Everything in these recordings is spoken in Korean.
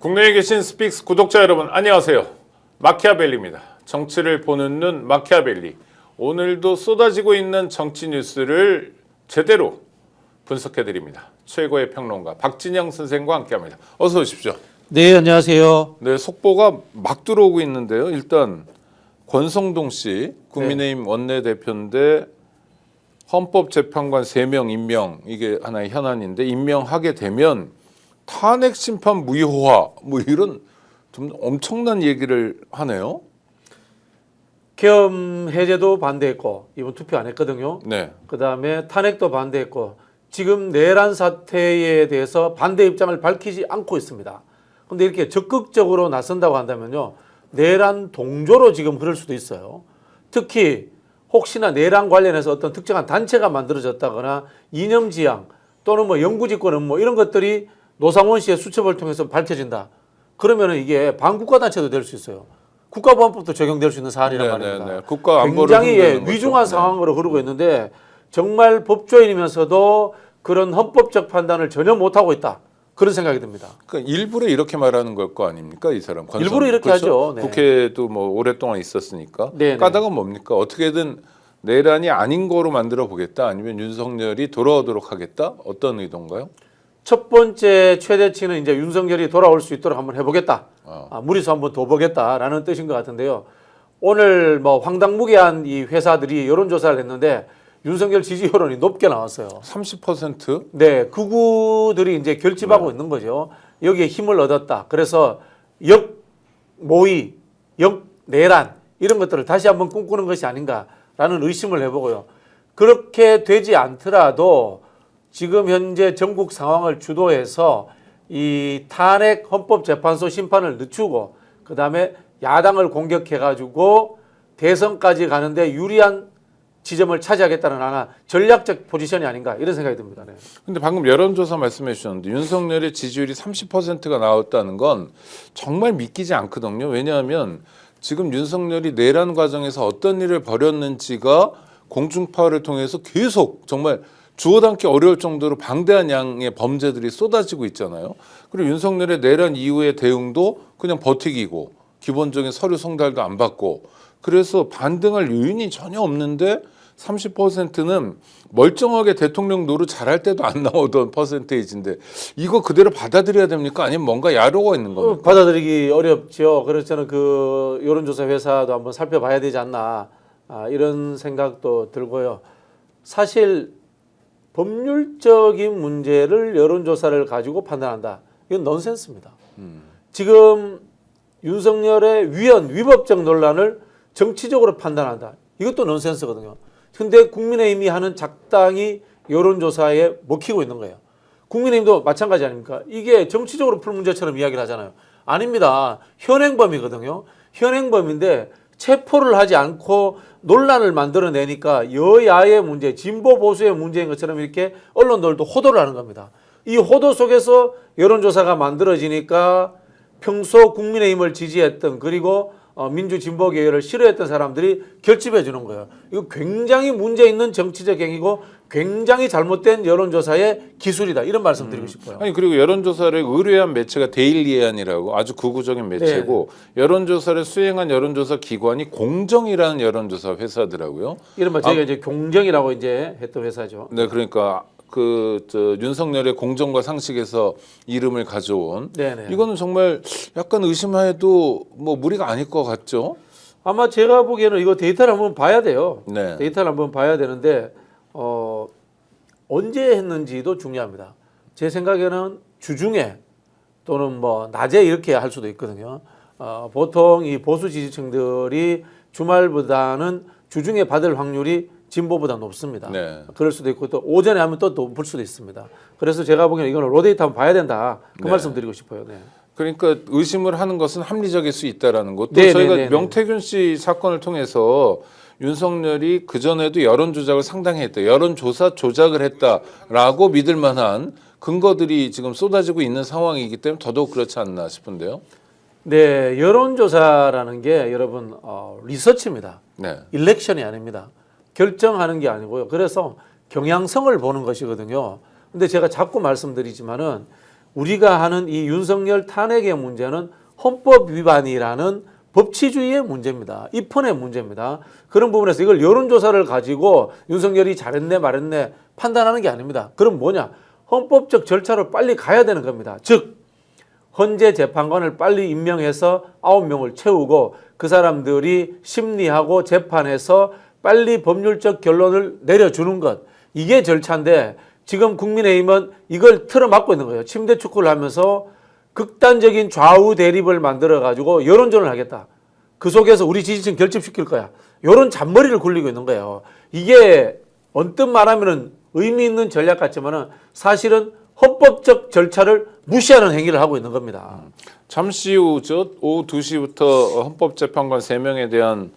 국내에 계신 스픽스 구독자 여러분 안녕하세요. 마키아벨리입니다. 정치를 보는 눈 마키아벨리. 오늘도 쏟아지고 있는 정치 뉴스를 제대로 분석해드립니다. 최고의 평론가 박진영 선생과 함께합니다. 어서 오십시오. 네, 안녕하세요. 네, 속보가 막 들어오고 있는데요. 일단 권성동 씨 국민의힘 원내대표인데 헌법재판관 3명 임명, 이게 하나의 현안인데 임명하게 되면 탄핵 심판 무효화 뭐 이런 좀 엄청난 얘기를 하네요. 계엄 해제도 반대했고 이번 투표 안 했거든요. 네. 그다음에 탄핵도 반대했고 지금 내란 사태에 대해서 반대 입장을 밝히지 않고 있습니다. 그런데 이렇게 적극적으로 나선다고 한다면요. 내란 동조로 지금 흐를 수도 있어요. 특히 혹시나 내란 관련해서 어떤 특정한 단체가 만들어졌다거나 이념지향 또는 뭐 영구집권 음모 이런 것들이 노상원 씨의 수첩을 통해서 밝혀진다. 그러면 이게 반국가 단체도 될 수 있어요. 국가보안법도 적용될 수 있는 사안이란 말입니다. 국가 안보를 굉장히 위중한 상황으로 흐르고 있는데 정말 법조인이면서도 그런 헌법적 판단을 전혀 못하고 있다. 그런 생각이 듭니다. 그러니까 일부러 이렇게 말하는 걸 거 아닙니까, 이 사람? 일부러 이렇게 그렇죠? 하죠. 네. 국회도 뭐 오랫동안 있었으니까. 네, 까닭은 뭡니까? 어떻게든 내란이 아닌 거로 만들어 보겠다, 아니면 윤석열이 돌아오도록 하겠다, 어떤 의도인가요? 첫 번째 최대치는 이제 윤석열이 돌아올 수 있도록 한번 해보겠다. 무리수 한번 더 보겠다라는 뜻인 것 같은데요. 오늘 뭐 황당무계한 이 회사들이 여론조사를 했는데 윤석열 지지 여론이 높게 나왔어요. 30%? 네, 극우들이 이제 결집하고 있는 거죠. 여기에 힘을 얻었다. 그래서 역모의, 역내란 이런 것들을 다시 한번 꿈꾸는 것이 아닌가라는 의심을 해보고요. 그렇게 되지 않더라도 지금 현재 전국 상황을 주도해서 이 탄핵 헌법재판소 심판을 늦추고 그다음에 야당을 공격해가지고 대선까지 가는데 유리한 지점을 차지하겠다는 하나 전략적 포지션이 아닌가 이런 생각이 듭니다. 네. 근데 방금 여론조사 말씀해 주셨는데 윤석열의 지지율이 30%가 나왔다는 건 정말 믿기지 않거든요. 왜냐하면 지금 윤석열이 내란 과정에서 어떤 일을 벌였는지가 공중파를 통해서 계속 정말 주워 담기 어려울 정도로 방대한 양의 범죄들이 쏟아지고 있잖아요. 그리고 윤석열의 내란 이후의 대응도 그냥 버티기고 기본적인 서류 송달도 안 받고 그래서 반등할 요인이 전혀 없는데 30%는 멀쩡하게 대통령 노릇 잘할 때도 안 나오던 퍼센테이지인데 이거 그대로 받아들여야 됩니까? 아니면 뭔가 야로가 있는 겁니까? 받아들이기 어렵죠. 그래서 저는 그 여론조사 회사도 한번 살펴봐야 되지 않나 이런 생각도 들고요. 사실 법률적인 문제를 여론조사를 가지고 판단한다. 이건 넌센스입니다. 지금 윤석열의 위법적 논란을 정치적으로 판단한다. 이것도 넌센스거든요. 근데 국민의힘이 하는 작당이 여론조사에 먹히고 있는 거예요. 국민의힘도 마찬가지 아닙니까? 이게 정치적으로 풀 문제처럼 이야기를 하잖아요. 아닙니다. 현행범이거든요. 현행범인데 체포를 하지 않고 논란을 만들어내니까 여야의 문제, 진보 보수의 문제인 것처럼 이렇게 언론들도 호도를 하는 겁니다. 이 호도 속에서 여론조사가 만들어지니까 평소 국민의힘을 지지했던 그리고 민주 진보 계열을 싫어했던 사람들이 결집해 주는 거예요. 이거 굉장히 문제 있는 정치적 행위고 굉장히 잘못된 여론조사의 기술이다. 이런 말씀 드리고 싶어요. 아니 그리고 여론조사를 의뢰한 매체가 데일리안이라고 아주 극우적인 매체고 여론조사를 수행한 여론조사 기관이 공정이라는 여론조사 회사더라고요. 이른바 저희가 이제 공정이라고 이제 했던 회사죠. 네, 그러니까 윤석열의 공정과 상식에서 이름을 가져온 네네. 이거는 정말 약간 의심해도 뭐 무리가 아닐 것 같죠? 아마 제가 보기에는 이거 데이터를 한번 봐야 돼요. 네. 데이터를 한번 봐야 되는데 언제 했는지도 중요합니다. 제 생각에는 주중에 또는 뭐 낮에 이렇게 할 수도 있거든요. 보통 이 보수 지지층들이 주말보다는 주중에 받을 확률이 진보보다 높습니다. 네. 그럴 수도 있고 또 오전에 하면 또 높을 수도 있습니다. 그래서 제가 보기에는 이거는 로데이터 한번 봐야 된다. 그 네. 말씀 드리고 싶어요. 네. 그러니까 의심을 하는 것은 합리적일 수 있다라는 것. 또 네, 저희가 네, 네, 명태균 씨 사건을 통해서 윤석열이 그전에도 여론 조작을 상당히 했다. 여론조사 조작을 했다라고 믿을 만한 근거들이 지금 쏟아지고 있는 상황이기 때문에 더더욱 그렇지 않나 싶은데요. 네, 여론조사라는 게 여러분 리서치입니다. 네. 일렉션이 아닙니다. 결정하는 게 아니고요. 그래서 경향성을 보는 것이거든요. 근데 제가 자꾸 말씀드리지만은 우리가 하는 이 윤석열 탄핵의 문제는 헌법 위반이라는 법치주의의 문제입니다. 입헌의 문제입니다. 그런 부분에서 이걸 여론조사를 가지고 윤석열이 잘했네 말했네 판단하는 게 아닙니다. 그럼 뭐냐? 헌법적 절차를 빨리 가야 되는 겁니다. 즉 헌재 재판관을 빨리 임명해서 9명을 채우고 그 사람들이 심리하고 재판해서 빨리 법률적 결론을 내려주는 것. 이게 절차인데 지금 국민의힘은 이걸 틀어막고 있는 거예요. 침대 축구를 하면서 극단적인 좌우 대립을 만들어가지고 여론전을 하겠다. 그 속에서 우리 지지층 결집시킬 거야. 이런 잔머리를 굴리고 있는 거예요. 이게 언뜻 말하면 의미 있는 전략 같지만은 사실은 헌법적 절차를 무시하는 행위를 하고 있는 겁니다. 잠시 후 오후 2시부터 헌법재판관 3명에 대한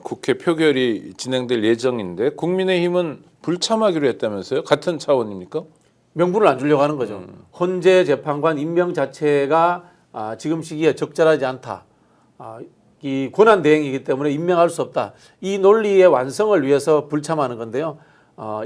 국회 표결이 진행될 예정인데 국민의힘은 불참하기로 했다면서요? 같은 차원입니까? 명분을 안 주려고 하는 거죠. 헌재 재판관 임명 자체가 지금 시기에 적절하지 않다. 이 권한 대행이기 때문에 임명할 수 없다. 이 논리의 완성을 위해서 불참하는 건데요.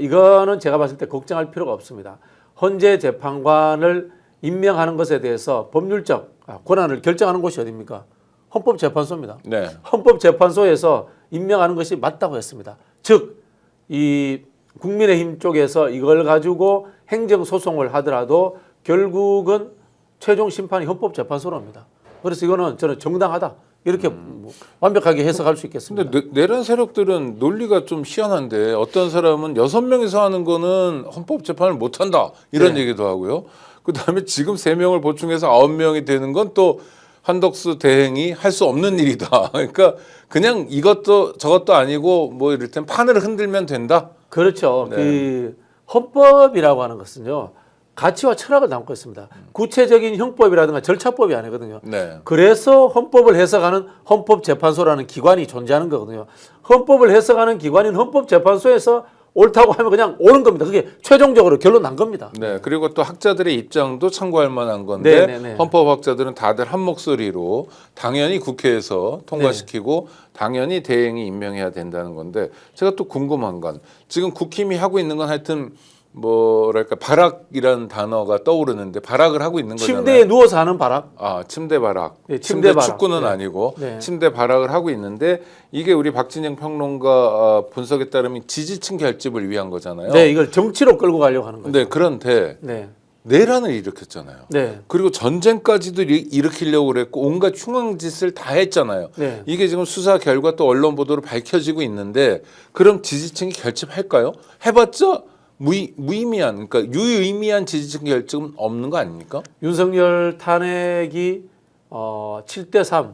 이거는 제가 봤을 때 걱정할 필요가 없습니다. 헌재 재판관을 임명하는 것에 대해서 법률적 권한을 결정하는 곳이 어디입니까? 헌법재판소입니다. 네. 헌법재판소에서 임명하는 것이 맞다고 했습니다. 즉, 이 국민의힘 쪽에서 이걸 가지고 행정소송을 하더라도 결국은 최종 심판이 헌법재판소로 합니다. 그래서 이거는 저는 정당하다. 이렇게 뭐 완벽하게 해석할 수 있겠습니다. 근데 내란 세력들은 논리가 좀 희한한데 어떤 사람은 6명이서 하는 거는 헌법재판을 못 한다. 이런 네. 얘기도 하고요. 그다음에 지금 3명을 보충해서 9명이 되는 건 또 한덕수 대행이 할 수 없는 일이다. 그러니까 그냥 이것도 저것도 아니고 뭐 이를테면 판을 흔들면 된다. 그렇죠. 네. 그 헌법이라고 하는 것은요. 가치와 철학을 담고 있습니다. 구체적인 형법이라든가 절차법이 아니거든요. 네. 그래서 헌법을 해석하는 헌법재판소라는 기관이 존재하는 거거든요. 헌법을 해석하는 기관인 헌법재판소에서 옳다고 하면 그냥 옳은 겁니다. 그게 최종적으로 결론 난 겁니다. 네. 그리고 또 학자들의 입장도 참고할 만한 건데 네, 네, 네. 헌법학자들은 다들 한 목소리로 당연히 국회에서 통과시키고 당연히 대행이 임명해야 된다는 건데 제가 또 궁금한 건 지금 국힘이 하고 있는 건 하여튼 뭐랄까 발악이라는 단어가 떠오르는데 발악을 하고 있는 거잖아요. 침대에 누워서 하는 발악. 침대 발악. 네, 침대 발악. 축구는 네. 아니고 네. 침대 발악을 하고 있는데 이게 우리 박진영 평론가 분석에 따르면 지지층 결집을 위한 거잖아요. 네, 이걸 정치로 끌고 가려고 하는 거죠. 네, 그런데 네. 내란을 일으켰잖아요. 네. 그리고 전쟁까지도 일으키려고 그랬고 온갖 흉악짓을 다 했잖아요. 네. 이게 지금 수사 결과 또 언론 보도로 밝혀지고 있는데 그럼 지지층이 결집할까요? 해봤자 무의미한 그러니까 유의미한 지지층 결집은 없는 거 아닙니까? 윤석열 탄핵이 7대3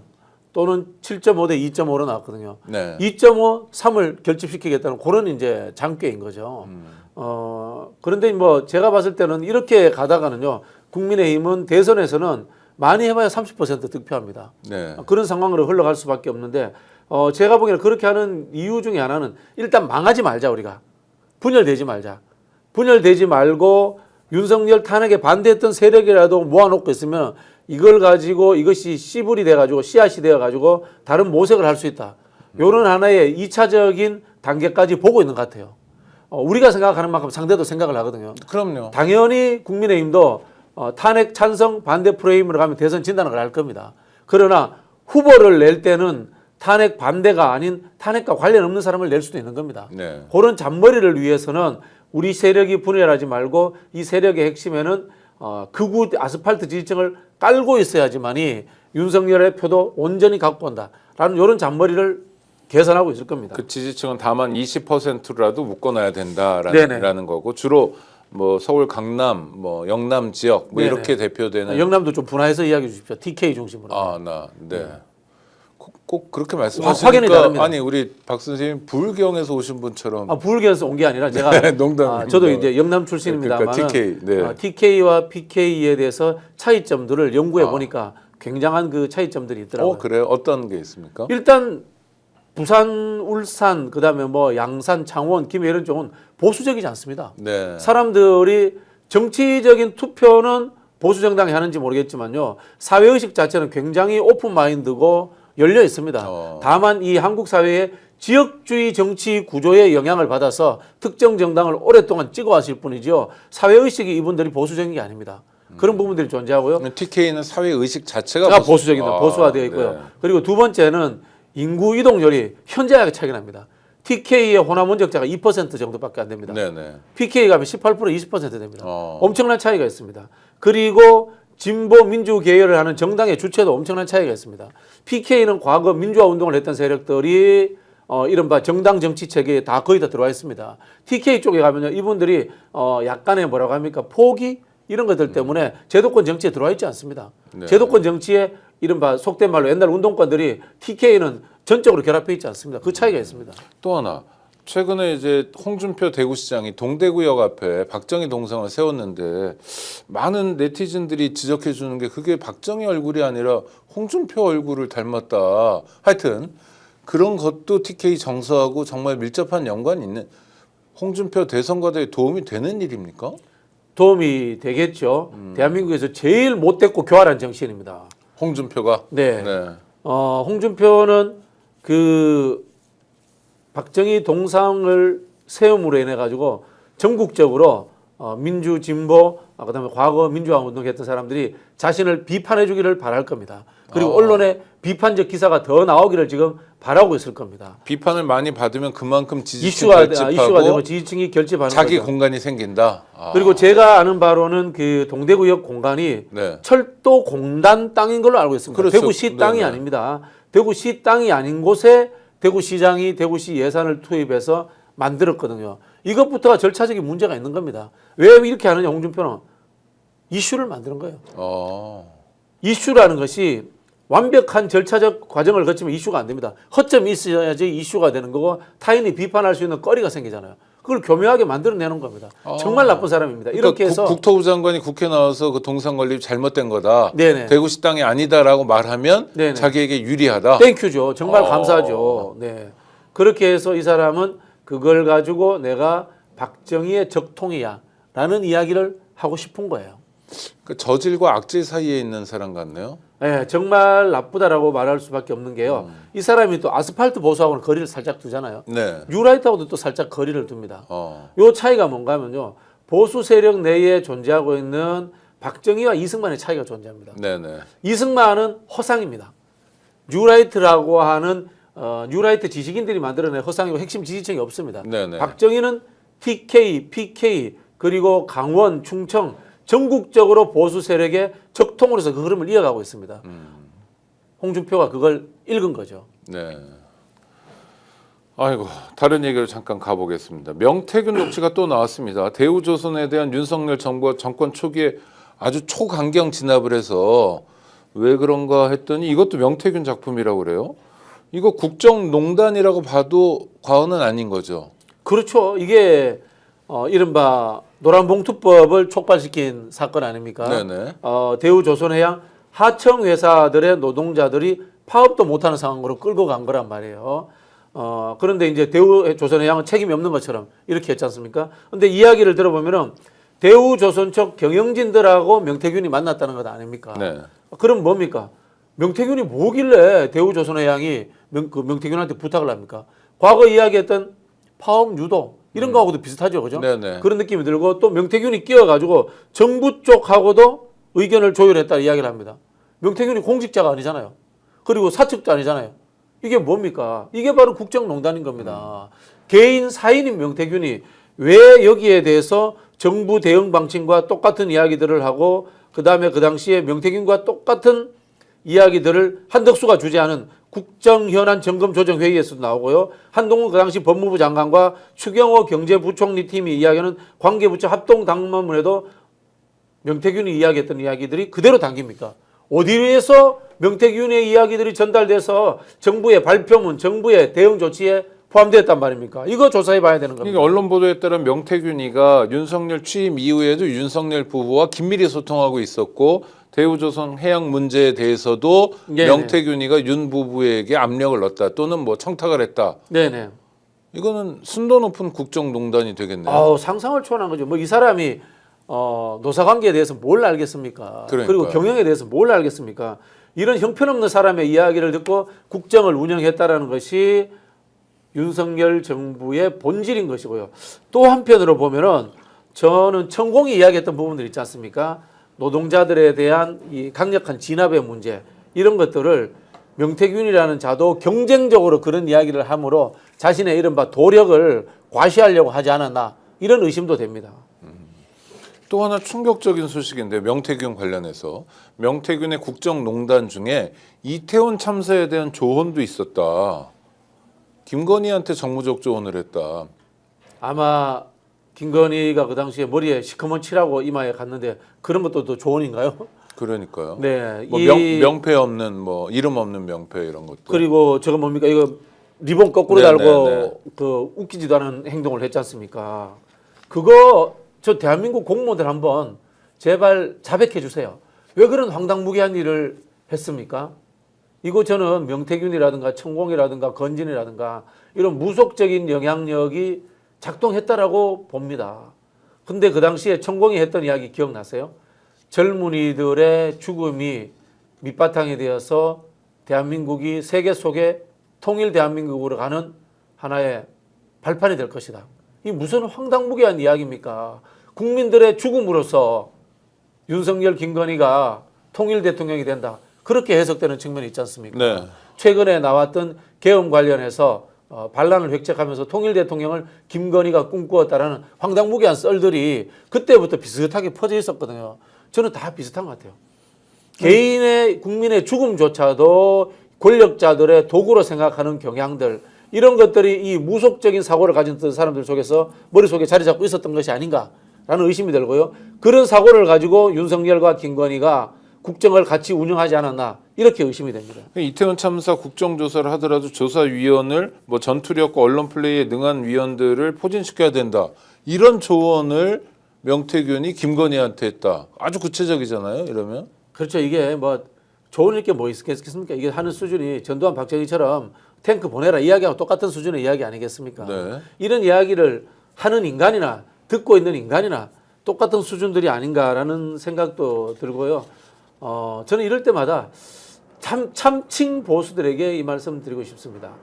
또는 7.5 대 2.5로 나왔거든요. 네. 2.5, 3을 결집시키겠다는 그런 이제 장꾀인 거죠. 그런데 뭐 제가 봤을 때는 이렇게 가다가는요. 국민의힘은 대선에서는 많이 해봐야 30% 득표합니다. 네. 그런 상황으로 흘러갈 수밖에 없는데 제가 보기에는 그렇게 하는 이유 중에 하나는 일단 망하지 말자 우리가. 분열되지 말자. 분열되지 말고 윤석열 탄핵에 반대했던 세력이라도 모아놓고 있으면 이걸 가지고 이것이 씨불이 돼가지고 씨앗이 돼가지고 다른 모색을 할 수 있다. 이런 하나의 2차적인 단계까지 보고 있는 것 같아요. 우리가 생각하는 만큼 상대도 생각을 하거든요. 그럼요. 당연히 국민의힘도 탄핵 찬성 반대 프레임으로 가면 대선 진다는 걸 알 겁니다. 그러나 후보를 낼 때는 탄핵 반대가 아닌 탄핵과 관련 없는 사람을 낼 수도 있는 겁니다. 네. 그런 잔머리를 위해서는 우리 세력이 분열하지 말고 이 세력의 핵심에는 극우 아스팔트 지지층을 깔고 있어야지만이 윤석열의 표도 온전히 갖고 온다라는 이런 잔머리를 계산하고 있을 겁니다. 그 지지층은 다만 20%라도 묶어놔야 네네. 된다라는 거고 주로 뭐 서울 강남, 뭐 영남 지역 뭐 네네. 이렇게 대표되는 영남도 좀 분화해서 이야기해 주십시오. TK 중심으로. 네. 꼭 그렇게 확연히 말씀하시니까 다릅니다. 아니 우리 박 선생님 불경에서 오신 분처럼 부울경에서 온 게 아니라 제가 농담입니다. 저도 이제 영남 출신입니다만 그러니까 TK, 네. TK와 PK에 대해서 차이점들을 연구해 보니까 굉장한 그 차이점들이 있더라고요. 그래요? 어떤 게 있습니까? 일단 부산, 울산, 그다음에 뭐 양산, 창원, 김해 이런 쪽은 보수적이지 않습니다. 네. 사람들이 정치적인 투표는 보수 정당이 하는지 모르겠지만요. 사회의식 자체는 굉장히 오픈 마인드고 열려 있습니다. 다만 이 한국 사회의 지역주의 정치 구조의 영향을 받아서 특정 정당을 오랫동안 찍어왔을 뿐이죠. 사회의식이 이분들이 보수적인 게 아닙니다. 그런 부분들이 존재하고요. TK는 사회 의식 자체가 보수적이다. 보수화되어 있고요. 네. 그리고 두 번째는 인구 이동률이 현저하게 차이가 납니다. TK의 호남 원적자가 2% 정도밖에 안 됩니다. 네네. PK 가면 18% 20% 됩니다. 어. 엄청난 차이가 있습니다. 그리고 진보 민주 계열을 하는 정당의 주체도 엄청난 차이가 있습니다. PK는 과거 민주화 운동을 했던 세력들이 이른바 정당 정치 체계에 다 거의 다 들어와 있습니다. TK 쪽에 가면요, 이분들이 약간의 뭐라고 합니까, 포기 이런 것들 때문에 제도권 정치에 들어와 있지 않습니다. 네. 제도권 정치에 이른바 속된 말로 옛날 운동권들이 TK는 전적으로 결합해 있지 않습니다. 그 차이가 있습니다. 또 하나 최근에 이제 홍준표 대구시장이 동대구역 앞에 박정희 동상을 세웠는데 많은 네티즌들이 지적해 주는 게 그게 박정희 얼굴이 아니라 홍준표 얼굴을 닮았다. 하여튼 그런 것도 TK 정서하고 정말 밀접한 연관이 있는 홍준표 대선과대에 도움이 되는 일입니까? 도움이 되겠죠. 대한민국에서 제일 못됐고 교활한 정치인입니다. 홍준표가? 네. 네. 홍준표는 그 박정희 동상을 세움으로 인해 가지고 전국적으로 민주 진보 그다음에 과거 민주화 운동했던 사람들이 자신을 비판해 주기를 바랄 겁니다. 그리고 언론에 비판적 기사가 더 나오기를 지금 바라고 있을 겁니다. 비판을 많이 받으면 그만큼 지지층 이슈가 결집하고 되면 지지층이 결집하는 자기 거죠. 공간이 생긴다. 그리고 제가 아는 바로는 그 동대구역 공간이 네. 철도 공단 땅인 걸로 알고 있습니다. 그렇죠. 대구시 땅이 네네. 아닙니다. 대구시 땅이 아닌 곳에 대구시장이 대구시 예산을 투입해서 만들었거든요. 이것부터가 절차적인 문제가 있는 겁니다. 왜 이렇게 하느냐, 홍준표는 이슈를 만드는 거예요. 이슈라는 것이 완벽한 절차적 과정을 거치면 이슈가 안 됩니다. 허점이 있어야지 이슈가 되는 거고 타인이 비판할 수 있는 거리가 생기잖아요. 그걸 교묘하게 만들어내는 겁니다. 정말 나쁜 사람입니다. 이렇게 그러니까 해서 국토부 장관이 국회 나와서 그 동상 건립 잘못된 거다. 네네. 대구시 땅이 아니다라고 말하면 네네. 자기에게 유리하다. 땡큐죠. 정말 감사하죠. 네. 그렇게 해서 이 사람은 그걸 가지고 내가 박정희의 적통이야라는 이야기를 하고 싶은 거예요. 그 저질과 악질 사이에 있는 사람 같네요. 네, 정말 나쁘다라고 말할 수밖에 없는 게요. 이 사람이 또 아스팔트 보수하고는 거리를 살짝 두잖아요. 네. 뉴라이트하고도 또 살짝 거리를 둡니다. 어. 요 차이가 뭔가 하면요. 보수 세력 내에 존재하고 있는 박정희와 이승만의 차이가 존재합니다. 네네. 이승만은 허상입니다. 뉴라이트라고 하는 뉴라이트 지식인들이 만들어낸 허상이고 핵심 지지층이 없습니다. 네네. 박정희는 TK, PK 그리고 강원, 충청 전국적으로 보수 세력의 적통으로서 그 흐름을 이어가고 있습니다. 홍준표가 그걸 읽은 거죠. 네. 아이고 다른 얘기로 잠깐 가보겠습니다. 명태균 녹취가 또 나왔습니다. 대우조선에 대한 윤석열 정부가 정권 초기에 아주 초강경 진압을 해서 왜 그런가 했더니 이것도 명태균 작품이라고 그래요. 이거 국정농단이라고 봐도 과언은 아닌 거죠. 그렇죠. 이게 이른바 노란봉투법을 촉발시킨 사건 아닙니까? 네네. 대우조선해양 하청 회사들의 노동자들이 파업도 못하는 상황으로 끌고 간 거란 말이에요. 그런데 이제 대우조선해양은 책임이 없는 것처럼 이렇게 했지 않습니까? 근데 이야기를 들어보면은 대우조선 쪽 경영진들하고 명태균이 만났다는 것 아닙니까? 네. 그럼 뭡니까? 명태균이 뭐길래 대우조선해양이 명태균한테 부탁을 합니까? 과거 이야기했던 파업 유도 이런 거하고도 비슷하죠, 그죠? 네네. 그런 느낌이 들고 또 명태균이 끼어가지고 정부 쪽하고도 의견을 조율했다 이야기를 합니다. 명태균이 공직자가 아니잖아요. 그리고 사측도 아니잖아요. 이게 뭡니까? 이게 바로 국정농단인 겁니다. 개인 사인인 명태균이 왜 여기에 대해서 정부 대응 방침과 똑같은 이야기들을 하고 그다음에 그 당시에 명태균과 똑같은 이야기들을 한덕수가 주재하는 국정현안 점검조정회의에서도 나오고요. 한동훈 그 당시 법무부 장관과 추경호 경제부총리 팀이 이야기하는 관계부처 합동당론문에도 명태균이 이야기했던 이야기들이 그대로 담깁니까? 어디에서 명태균의 이야기들이 전달돼서 정부의 발표문, 정부의 대응 조치에 포함되었단 말입니까? 이거 조사해 봐야 되는 겁니다. 그러니까 언론 보도에 따르면 명태균이가 윤석열 취임 이후에도 윤석열 부부와 긴밀히 소통하고 있었고 대우조선 해양 문제에 대해서도 네네. 명태균이가 윤 부부에게 압력을 넣었다 또는 뭐 청탁을 했다. 네네. 이거는 순도 높은 국정농단이 되겠네요. 상상을 초월한 거죠. 뭐 이 사람이 노사관계에 대해서 뭘 알겠습니까? 그러니까요. 그리고 경영에 대해서 뭘 알겠습니까? 이런 형편없는 사람의 이야기를 듣고 국정을 운영했다라는 것이 윤석열 정부의 본질인 것이고요. 또 한편으로 보면은 저는 천공이 이야기했던 부분들 있지 않습니까? 노동자들에 대한 이 강력한 진압의 문제 이런 것들을 명태균이라는 자도 경쟁적으로 그런 이야기를 함으로 자신의 이른바 도력을 과시하려고 하지 않았나 이런 의심도 됩니다. 또 하나 충격적인 소식인데 명태균 관련해서 명태균의 국정농단 중에 이태원 참사에 대한 조언도 있었다. 김건희한테 정무적 조언을 했다. 아마 김건희가 그 당시에 머리에 시커먼 칠하고 이마에 갔는데 그런 것도 또 조언인가요? 그러니까요. 네. 뭐 명패 없는 뭐 이름 없는 명패 이런 것도. 그리고 저거 뭡니까? 이거 리본 거꾸로 네, 달고 네, 네. 그 웃기지도 않은 행동을 했지 않습니까? 그거 저 대한민국 공무원들 한번 제발 자백해 주세요. 왜 그런 황당무계한 일을 했습니까? 이거 저는 명태균이라든가 천공이라든가 건진이라든가 이런 무속적인 영향력이 작동했다라고 봅니다. 근데 그 당시에 천공이 했던 이야기 기억나세요? 젊은이들의 죽음이 밑바탕이 되어서 대한민국이 세계 속에 통일 대한민국으로 가는 하나의 발판이 될 것이다. 이 무슨 황당무계한 이야기입니까? 국민들의 죽음으로써 윤석열, 김건희가 통일 대통령이 된다. 그렇게 해석되는 측면이 있지 않습니까? 네. 최근에 나왔던 계엄 관련해서 반란을 획책하면서 통일 대통령을 김건희가 꿈꾸었다라는 황당무계한 썰들이 그때부터 비슷하게 퍼져 있었거든요. 저는 다 비슷한 것 같아요. 개인의 국민의 죽음조차도 권력자들의 도구로 생각하는 경향들 이런 것들이 이 무속적인 사고를 가진 사람들 속에서 머릿속에 자리 잡고 있었던 것이 아닌가라는 의심이 들고요. 그런 사고를 가지고 윤석열과 김건희가 국정을 같이 운영하지 않았나 이렇게 의심이 됩니다. 이태원 참사 국정조사를 하더라도 조사위원을 뭐 전투력과 언론 플레이에 능한 위원들을 포진시켜야 된다. 이런 조언을 명태균이 김건희한테 했다. 아주 구체적이잖아요. 이러면. 그렇죠. 이게 뭐 좋은 게 뭐 있겠습니까? 이게 하는 수준이 전두환 박정희처럼 탱크 보내라 이야기하고 똑같은 수준의 이야기 아니겠습니까? 네. 이런 이야기를 하는 인간이나 듣고 있는 인간이나 똑같은 수준들이 아닌가라는 생각도 들고요. 저는 이럴 때마다 참칭 보수들에게 이 말씀 드리고 싶습니다.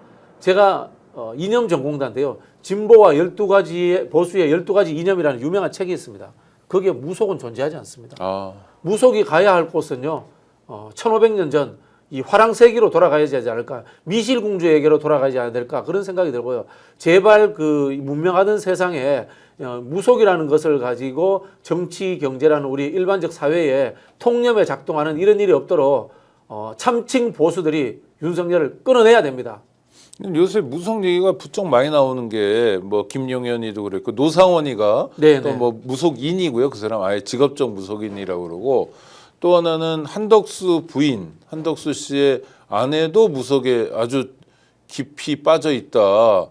제가 이념 전공자인데요. 진보와 12가지의 보수의 12가지 이념이라는 유명한 책이 있습니다. 거기에 무속은 존재하지 않습니다. 무속이 가야 할 곳은요. 1500년 전 이 화랑세기로 돌아가야지 하지 않을까. 미실공주에게로 돌아가야지 않을까. 그런 생각이 들고요. 제발 그 문명하던 세상에 무속이라는 것을 가지고 정치, 경제라는 우리 일반적 사회에 통념에 작동하는 이런 일이 없도록 참칭 보수들이 윤석열을 끊어내야 됩니다. 요새 무속 얘기가 부쩍 많이 나오는 게 뭐 김용현이도 그랬고 노상원이가 또 뭐 무속인이고요. 그 사람 아예 직업적 무속인이라고 그러고 또 하나는 한덕수 부인, 한덕수 씨의 아내도 무속에 아주 깊이 빠져 있다.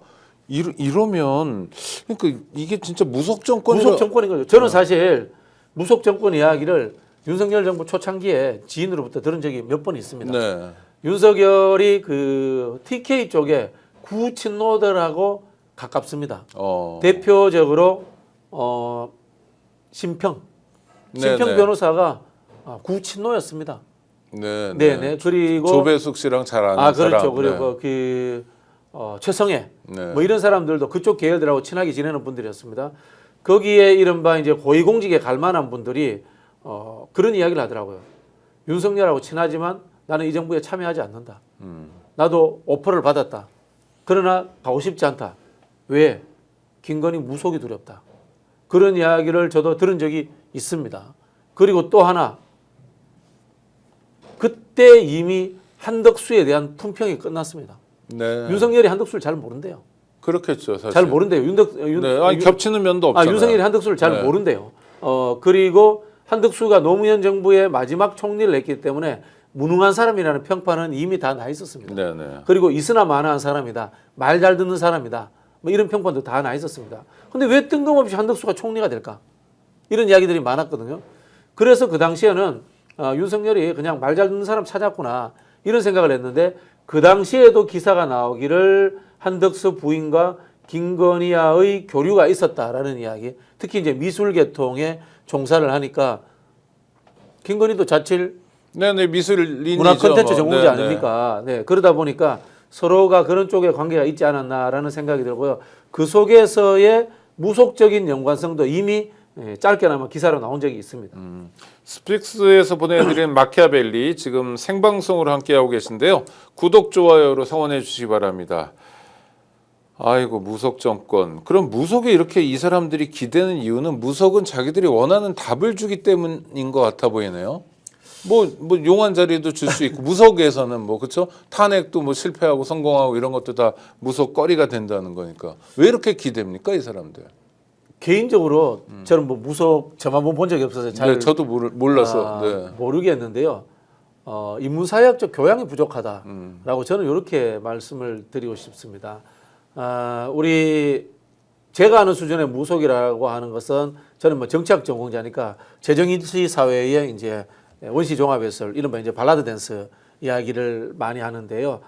이러면 그러니까 이게 진짜 무속 정권이 무속 정권인 거죠. 저는 사실 무속 정권 이야기를 윤석열 정부 초창기에 지인으로부터 들은 적이 몇 번 있습니다. 네. 윤석열이 그 TK 쪽에 구친노들하고 가깝습니다. 대표적으로 심평 변호사가 구친노였습니다. 네. 그리고 조배숙 씨랑 잘 아는 그렇죠. 사람. 그리고 그 최성애 뭐 이런 사람들도 그쪽 계열들하고 친하게 지내는 분들이었습니다. 거기에 이른바 이제 고위공직에 갈 만한 분들이 그런 이야기를 하더라고요. 윤석열하고 친하지만 나는 이 정부에 참여하지 않는다. 나도 오퍼를 받았다. 그러나 가고 싶지 않다. 왜? 김건희 무속이 두렵다. 그런 이야기를 저도 들은 적이 있습니다. 그리고 또 하나 그때 이미 한덕수에 대한 품평이 끝났습니다. 네. 윤석열이 한덕수를 잘 모른대요. 그렇겠죠. 사실. 잘 모른대요. 겹치는 면도 없잖아요. 윤석열이 한덕수를 잘 모른대요. 그리고 한덕수가 노무현 정부의 마지막 총리를 했기 때문에 무능한 사람이라는 평판은 이미 다 나 있었습니다. 네네. 그리고 있으나 마나한 사람이다. 말 잘 듣는 사람이다. 뭐 이런 평판도 다 나 있었습니다. 근데 왜 뜬금없이 한덕수가 총리가 될까? 이런 이야기들이 많았거든요. 그래서 그 당시에는 윤석열이 그냥 말 잘 듣는 사람 찾았구나 이런 생각을 했는데 그 당시에도 기사가 나오기를 한덕수 부인과 김건희와의 교류가 있었다라는 이야기. 특히 이제 미술 계통에 종사를 하니까 김건희도 자칫 네네 미술인이죠. 문화 콘텐츠 전공자 네네. 아닙니까? 네 그러다 보니까 서로가 그런 쪽에 관계가 있지 않았나라는 생각이 들고요. 그 속에서의 무속적인 연관성도 이미 짧게나마 기사로 나온 적이 있습니다. 스픽스에서 보내드린 마키아벨리 지금 생방송으로 함께하고 계신데요. 구독, 좋아요로 성원해 주시기 바랍니다. 아이고 무속 정권. 그럼 무속에 이렇게 이 사람들이 기대는 이유는 무속은 자기들이 원하는 답을 주기 때문인 것 같아 보이네요. 뭐 용한 자리도 줄 수 있고 무속에서는 뭐 그렇죠 탄핵도 뭐 실패하고 성공하고 이런 것도 다 무속거리가 된다는 거니까 왜 이렇게 기대입니까 이 사람들? 개인적으로 저는 뭐 무속 저만 본 적이 없어서 잘 네, 저도 몰라서 네. 모르겠는데요. 인문사회학적 교양이 부족하다라고 저는 이렇게 말씀을 드리고 싶습니다. 우리 제가 아는 수준의 무속이라고 하는 것은 저는 뭐 정치학 전공자니까 재정인시 사회의 이제 원시 종합예술 이른바 이제 발라드 댄스 이야기를 많이 하는데요.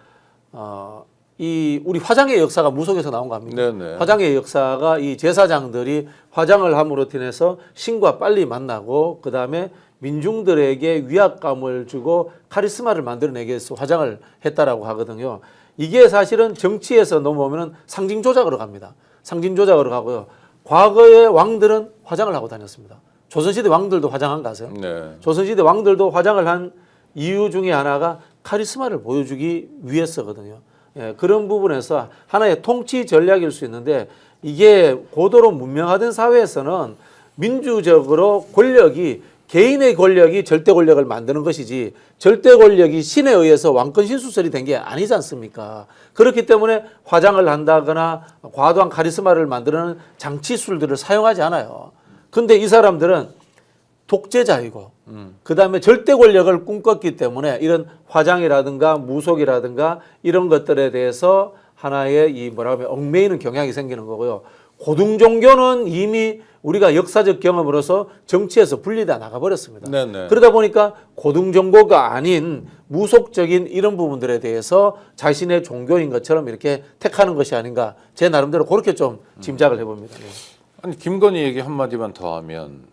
이 우리 화장의 역사가 무속에서 나온 거 아닙니까? 네네. 화장의 역사가 이 제사장들이 화장을 함으로 인해서 신과 빨리 만나고 그 다음에 민중들에게 위압감을 주고 카리스마를 만들어내기 위해서 화장을 했다라고 하거든요. 이게 사실은 정치에서 넘어오면 상징 조작으로 갑니다. 상징 조작으로 가고요. 과거의 왕들은 화장을 하고 다녔습니다. 조선시대 왕들도 화장한 거 아세요? 네. 조선시대 왕들도 화장을 한 이유 중에 하나가 카리스마를 보여주기 위해서거든요. 예, 그런 부분에서 하나의 통치 전략일 수 있는데 이게 고도로 문명화된 사회에서는 민주적으로 권력이 개인의 권력이 절대 권력을 만드는 것이지 절대 권력이 신에 의해서 왕권 신수설이 된 게 아니지 않습니까? 그렇기 때문에 화장을 한다거나 과도한 카리스마를 만드는 장치술들을 사용하지 않아요. 근데 이 사람들은 독재자이고 그다음에 절대 권력을 꿈꿨기 때문에 이런 화장이라든가 무속이라든가 이런 것들에 대해서 하나의 이 뭐라고 하면 얽매이는 경향이 생기는 거고요. 고등 종교는 이미 우리가 역사적 경험으로서 정치에서 분리돼 나가버렸습니다. 네네. 그러다 보니까 고등 종교가 아닌 무속적인 이런 부분들에 대해서 자신의 종교인 것처럼 이렇게 택하는 것이 아닌가 제 나름대로 그렇게 좀 짐작을 해봅니다. 네. 아니 김건희 얘기 한마디만 더 하면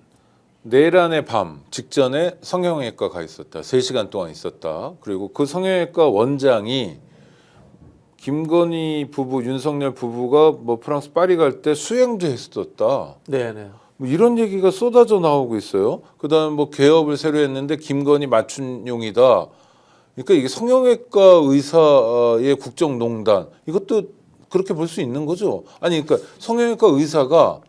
내란의 밤 직전에 성형외과 가 있었다. 3시간 동안 있었다. 그리고 그 성형외과 원장이 김건희 부부, 윤석열 부부가 뭐 프랑스 파리 갈 때 수행도 했었다. 네네. 뭐 이런 얘기가 쏟아져 나오고 있어요. 그다음에 뭐 개업을 새로 했는데 김건희 맞춤용이다. 그러니까 이게 성형외과 의사의 국정농단 이것도 그렇게 볼 수 있는 거죠. 아니 그러니까 성형외과 의사가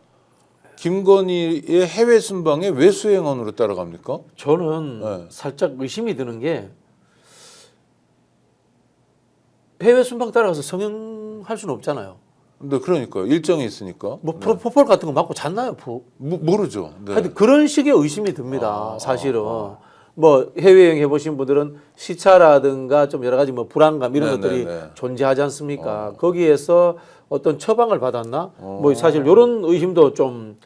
김건희의 해외 순방에 왜 수행원으로 따라갑니까? 저는 네. 살짝 의심이 드는 게 해외 순방 따라가서 성형할 수는 없잖아요. 근데 그러니까 일정이 있으니까 뭐 프로포폴 같은 거 맞고 잤나요? 모르죠. 네. 하여튼 그런 식의 의심이 듭니다. 사실은 뭐 해외여행 해보신 분들은 시차라든가 좀 여러 가지 뭐 불안감 이런 것들이 존재하지 않습니까? 거기에서 어떤 처방을 받았나? 뭐 사실 이런 의심도 좀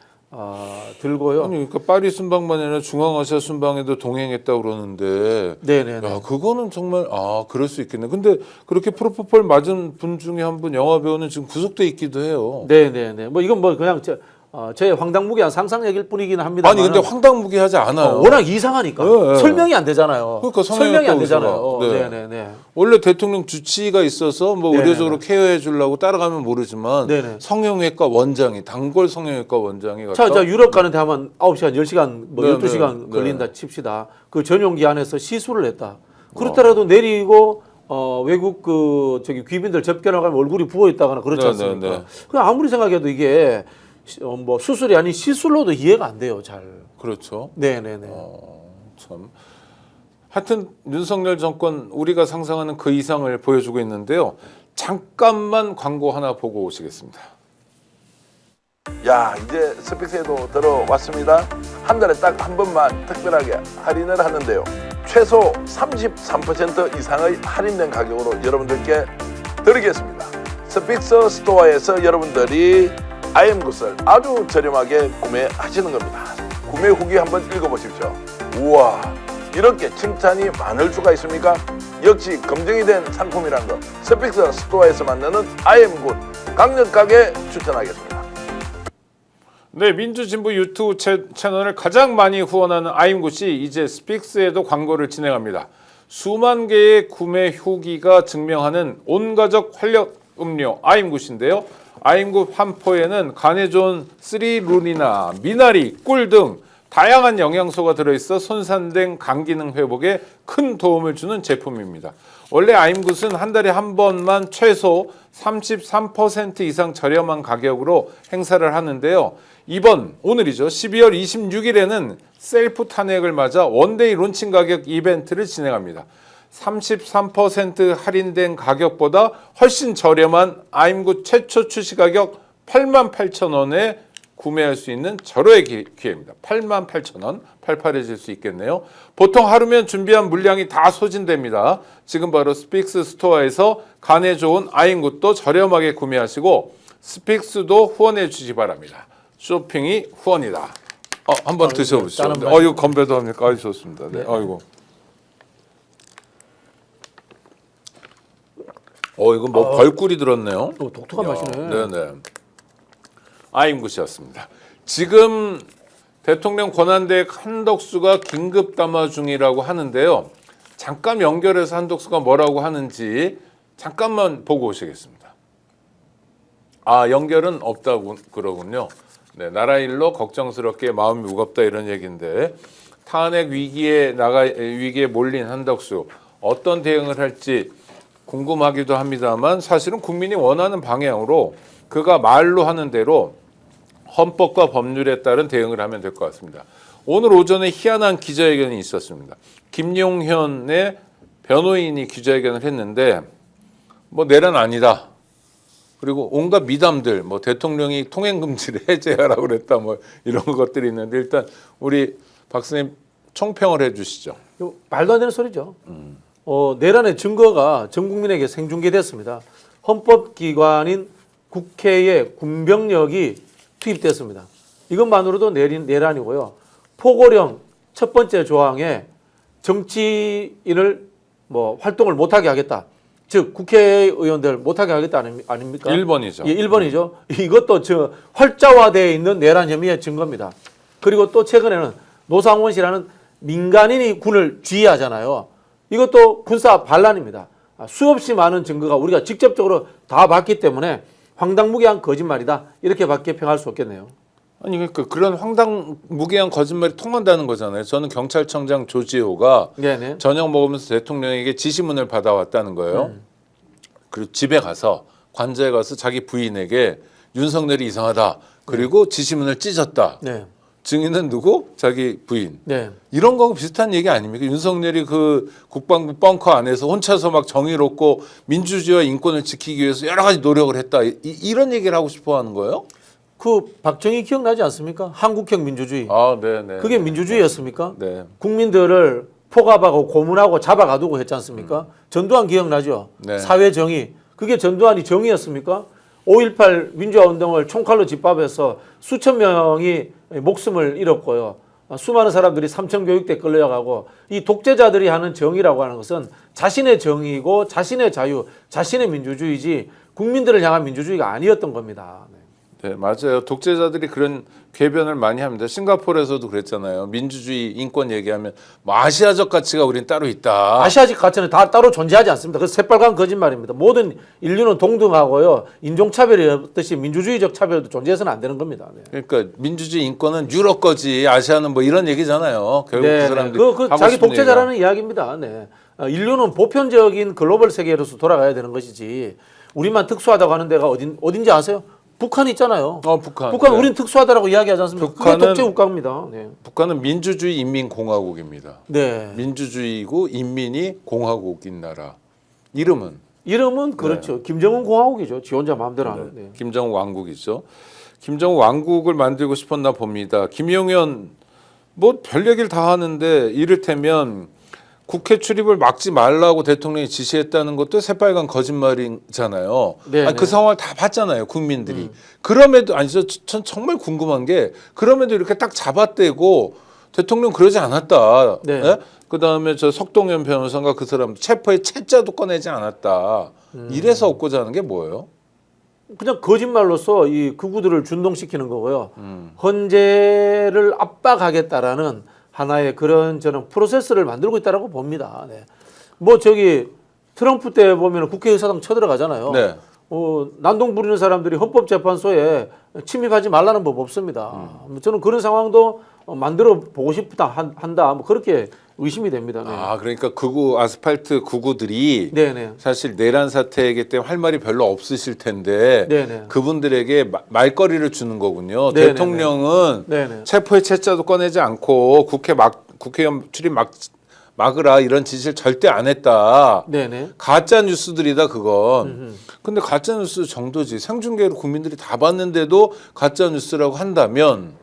들고요. 아니 그러니까 파리 순방만 아니라 중앙아시아 순방에도 동행했다고 그러는데 네네네. 야 그거는 정말 그럴 수 있겠네. 근데 그렇게 프로포폴 맞은 분 중에 한 분 영화 배우는 지금 구속돼 있기도 해요. 네네네. 뭐 이건 뭐 그냥 저의 황당무계한 상상력일 뿐이기는 합니다. 아니 근데 황당무계하지 않아요. 워낙 이상하니까 네. 설명이 안 되잖아요. 그러니까 설명이 안 되잖아요. 의사가. 네. 네네네. 원래 대통령 주치의가 있어서 뭐 네네네. 의료적으로 케어해 주려고 따라가면 모르지만 네네. 성형외과 원장이 단골 성형외과 원장이 자, 갔다. 유럽 가는데 하면 9시간, 10시간, 뭐 네, 12시간 네, 걸린다 칩시다. 그 전용기 안에서 시술을 했다. 그렇더라도 내리고 외국 귀빈들 접견하고 가면 얼굴이 부어 있다거나 그렇지 네, 않습니까? 네, 네. 그냥 아무리 생각해도 이게 뭐 수술이 아닌 시술로도 이해가 안 돼요, 잘. 그렇죠. 네네네. 참. 하여튼 윤석열 정권 우리가 상상하는 그 이상을 보여주고 있는데요. 잠깐만 광고 하나 보고 오시겠습니다. 야, 이제 스픽스에도 들어왔습니다. 한 달에 딱 한 번만 특별하게 할인을 하는데요. 최소 33% 이상의 할인된 가격으로 여러분들께 드리겠습니다. 스픽스 스토어에서 여러분들이 아이엠굿을 아주 저렴하게 구매하시는 겁니다. 구매 후기 한번 읽어보십시오. 우와, 이렇게 칭찬이 많을 수가 있습니까? 역시 검증이 된 상품이란 것, 스픽스 스토어에서 만드는 아이엠굿 강력하게 추천하겠습니다. 네, 민주진보 유튜브 채널을 가장 많이 후원하는 아임굿이 이제 스픽스에도 광고를 진행합니다. 수만 개의 구매 후기가 증명하는 온가족 활력 음료 아임굿인데요. 아임구 한포에는 간에 좋은 스리루니나 미나리, 꿀 등 다양한 영양소가 들어있어 손상된 간 기능 회복에 큰 도움을 주는 제품입니다. 원래 아임굿은 한 달에 한 번만 최소 33% 이상 저렴한 가격으로 행사를 하는데요. 오늘이죠. 12월 26일에는 셀프 탄핵을 맞아 원데이 론칭 가격 이벤트를 진행합니다. 33% 할인된 가격보다 훨씬 저렴한 아임굿 최초 출시 가격 88,000원에 구매할 수 있는 절호의 기회입니다. 88,000원, 팔팔해질 수 있겠네요. 보통 하루면 준비한 물량이 다 소진됩니다. 지금 바로 스픽스 스토어에서 간에 좋은 아임굿도 저렴하게 구매하시고 스픽스도 후원해 주시기 바랍니다. 쇼핑이 후원이다. 한번 드셔보시죠. 이거 건배도 합니까? 좋습니다. 네. 아이고. 이거 뭐 벌꿀이 들었네요. 독특한 맛이네. 네네. 아임굿이었습니다. 지금 대통령 권한대행 한덕수가 긴급 담화 중이라고 하는데요. 잠깐 연결해서 한덕수가 뭐라고 하는지 잠깐만 보고 오시겠습니다. 연결은 없다고 그러군요. 네, 나라 일로 걱정스럽게 마음이 무겁다 이런 얘기인데 탄핵 위기에 몰린 한덕수 어떤 대응을 할지 궁금하기도 합니다만 사실은 국민이 원하는 방향으로 그가 말로 하는 대로 헌법과 법률에 따른 대응을 하면 될 것 같습니다. 오늘 오전에 희한한 기자회견이 있었습니다. 김용현의 변호인이 기자회견을 했는데 내란 아니다. 그리고 온갖 미담들, 대통령이 통행금지를 해제하라고 그랬다, 이런 것들이 있는데 일단 우리 박사님 총평을 해주시죠. 말도 안 되는 소리죠. 내란의 증거가 전 국민에게 생중계됐습니다. 헌법기관인 국회의 군병력이 투입됐습니다. 이것만으로도 내란이고요. 포고령 첫 번째 조항에 정치인을 활동을 못하게 하겠다. 즉 국회의원들 못하게 하겠다 아닙니까? 1번이죠. 예, 1번이죠. 이것도 활자화되어 있는 내란 혐의의 증거입니다. 그리고 또 최근에는 노상원 씨라는 민간인이 군을 지휘하잖아요. 이것도 군사 반란입니다. 수없이 많은 증거가 우리가 직접적으로 다 봤기 때문에 황당무계한 거짓말이다. 이렇게밖에 평할 수 없겠네요. 아니 그러니까 그런 황당무계한 거짓말이 통한다는 거잖아요. 저는 경찰청장 조지호가 네네. 저녁 먹으면서 대통령에게 지시문을 받아왔다는 거예요. 그리고 집에 가서 관저에 가서 자기 부인에게 윤석열이 이상하다. 그리고 지시문을 찢었다. 네. 증인은 누구? 자기 부인. 네. 이런 거하고 비슷한 얘기 아닙니까? 윤석열이 그 국방부 벙커 안에서 혼자서 막 정의롭고 민주주의와 인권을 지키기 위해서 여러 가지 노력을 했다. 이런 얘기를 하고 싶어 하는 거예요? 그 박정희 기억나지 않습니까? 한국형 민주주의. 네네. 그게 민주주의였습니까? 네. 국민들을 포갑하고 고문하고 잡아가두고 했지 않습니까? 전두환 기억나죠? 네. 사회정의. 그게 전두환이 정의였습니까? 5.18 민주화운동을 총칼로 짓밟아서 수천 명이 목숨을 잃었고요. 수많은 사람들이 삼청교육대 끌려가고 이 독재자들이 하는 정의라고 하는 것은 자신의 정의고 자신의 자유, 자신의 민주주의지 국민들을 향한 민주주의가 아니었던 겁니다. 네, 맞아요. 독재자들이 그런 궤변을 많이 합니다. 싱가포르에서도 그랬잖아요. 민주주의, 인권 얘기하면 아시아적 가치가 우린 따로 있다. 아시아적 가치는 다 따로 존재하지 않습니다. 그래서 새빨간 거짓말입니다. 모든 인류는 동등하고요. 인종차별이 없듯이 민주주의적 차별도 존재해서는 안 되는 겁니다. 네. 그러니까 민주주의, 인권은 유럽 거지 아시아는 이런 얘기잖아요. 결국 네, 그 사람들이 그 자기 독재자라는 이야기입니다. 네. 인류는 보편적인 글로벌 세계로서 돌아가야 되는 것이지 우리만 특수하다고 하는 데가 어딘지 아세요? 북한 있잖아요. 북한. 북한 네. 우리는 특수하다라고 이야기하지 않습니까? 그게 독재 국가입니다. 네. 북한은 민주주의 인민공화국입니다. 네. 민주주의고 인민이 공화국인 나라. 이름은 그렇죠. 김정은 공화국이죠. 지 혼자 마음대로 하는. 네. 김정은 왕국이죠. 김정은 왕국을 만들고 싶었나 봅니다. 김용현 별 얘기를 다 하는데 이를테면 국회 출입을 막지 말라고 대통령이 지시했다는 것도 새빨간 거짓말이잖아요. 네, 그 상황을 다 봤잖아요, 국민들이. 그럼에도 전 정말 궁금한 게 그럼에도 이렇게 딱 잡아떼고 대통령 그러지 않았다. 네. 네? 그다음에 저 석동현 변호사가 그 사람 체포의 채자도 꺼내지 않았다. 이래서 얻고자 하는 게 뭐예요? 그냥 거짓말로서 이 극우들을 준동시키는 거고요. 헌재를 압박하겠다라는 하나의 그런 저는 프로세스를 만들고 있다라고 봅니다. 네. 트럼프 때 보면 국회의사당 쳐들어가잖아요. 네. 난동 부리는 사람들이 헌법재판소에 침입하지 말라는 법 없습니다. 저는 그런 상황도 만들어 보고 싶다 한다 뭐 그렇게 의심이 됩니다. 네. 아, 그러니까 극우 아스팔트 극우들이 네네. 사실 내란 사태이기 때문에 할 말이 별로 없으실 텐데 네네. 그분들에게 말거리를 주는 거군요. 네네네. 대통령은 네네. 체포의 채자도 꺼내지 않고 국회의원 출입 막으라 이런 지시를 절대 안 했다. 네네. 가짜 뉴스들이다 그건. 근데 가짜 뉴스 정도지. 생중계로 국민들이 다 봤는데도 가짜 뉴스라고 한다면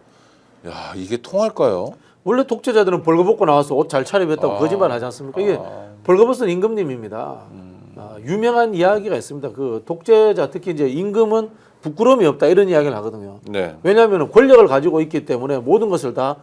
야, 이게 통할까요? 원래 독재자들은 벌거벗고 나와서 옷 잘 차려입었다고 거짓말 하지 않습니까? 이게 벌거벗은 임금님입니다. 유명한 이야기가 있습니다. 그 독재자 특히 이제 임금은 부끄러움이 없다 이런 이야기를 하거든요. 네. 왜냐하면 권력을 가지고 있기 때문에 모든 것을 다